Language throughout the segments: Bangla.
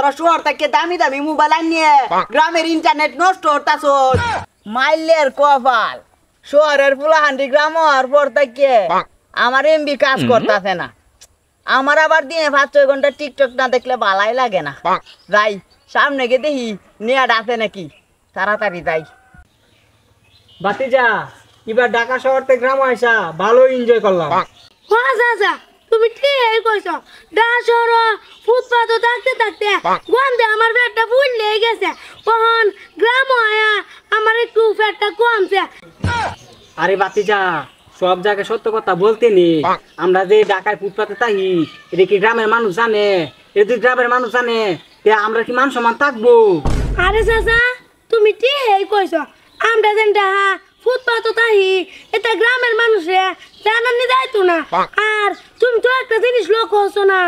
তোরা শহর থেকে দামি দামি মোবাইল আনিয়ে গ্রামের ইন্টারনেট নষ্ট হতাছস। মাইলের কপাল, শহরের ফুলাহান্ডি গ্রাম হওয়ার পর থেকে আমার এমবি কাজ করতেছে না। আমার আবার দিনে 5-6 ঘন্টা টিকটক না দেখলে ভালাই লাগে না। যাই সামনে গিয়ে দেখি নেট আছে নাকি, তাড়াতাড়ি যাই। ভাতিজা, এবার ঢাকা শহর থেকে গ্রাম আইসা ভালো এনজয় করলাম। যা তুমি ঠিক কইছো। ঢাকা শহর ফুটপাত থাকতে থাকতে গন্ধে আমার পেটটা ফুল লেগে গেছে। তখন গ্রাম আয়া আমার একটু পেটটা কমছে। আরে ভাতিজা, সব জায়গায় সত্য কথা বলতে নেই। আমরা যে ঢাকায় ফুটপাতে থাকি, এটা কি গ্রামের মানুষ জানে? যদি গ্রামের মানুষ জানে তে আমরা কি মান সম্মান থাকবো? আরে চাচা, তুমি ঠিক কইছো। আমরা যেন ঢাকা ফুটপাত থাকি, এটা গ্রামের মানুষে জানানি যাইতো না। আর তুমি তো একটা জিনিস লক্ষ্য করছো না,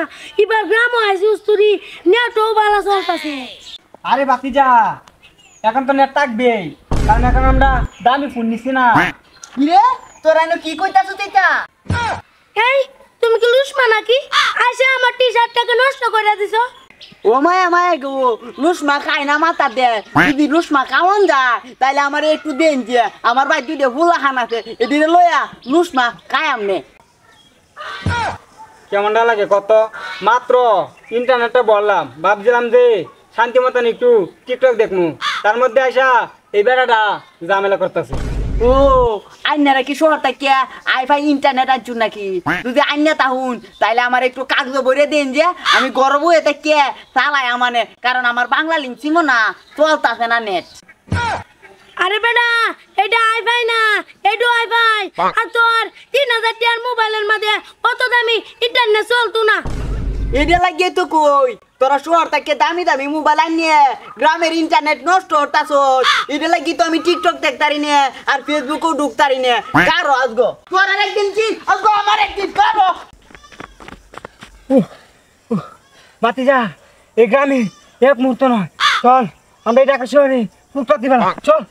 এবার গ্রাম আইসি উস্তুরি নেটও ভালো চলতেছে। আরে ভাতিজা, এখন তো নেট থাকবেই, কারণ এখন আমরা দামি ফোন নিচ্ছি না। কিরে তোরা এনে কি কইতাছস এটা? এই তুমি কি লুসমা নাকি? আইসা আমার টি শার্টটাকে নষ্ট করে দিছো। ও মায়া মায়া গো, লুসমা খাই না মাথা দে। যদি লুসমা খাওয়ান যায় তাইলে আমার একটু দেন যে আমার ভাই দুইটা ফুলাহান আছে, এদিকে লইয়া লুসমা খায়াম নে। কেমনটা লাগে কত? মাত্র ইন্টারনেটটা বললাম, ভাবছিলাম যে শান্তি মতন একটু টিকটক দেখমু, তার মধ্যে আসা এই বেড়াটা ঝামেলা করতেছে। ও আইনারা কি শহর থেকে আইফাই ইন্টারনেট আনছুন নাকি? যদি আইনা তাহুন তাইলে আমার একটু কাগজ ভরে দেন যে আমি গর্ব এতে কে চালাই আমানে, কারণ আমার বাংলা লিঙ্ক ছিল না, চলতাছে না নেট। আরে বেটা, এটা আইফাই না, এটা আইফাই। আর তোর 3000 টাকার মোবাইলের মধ্যে কত দামি ইন্টারনেট চলতো না। এটা লাগিয়ে তো কই তোরা শহর থেকে দামি দামি মোবাইল আনিয়ে গ্রামের ইন্টারনেট নষ্ট হতাছস। এটা লাগি তো আমি টিকটক দেখতারি নে আর ফেসবুকেও ঢুকতারি নে। কারো আজগো তোর একদিন কি আজগো আমার একদিন কারো। ভাতিজা, এই গ্রামে এক মুহূর্ত নয়, চল আমরা এই ঢাকা শহরে ফুটপাত দিবা, চল।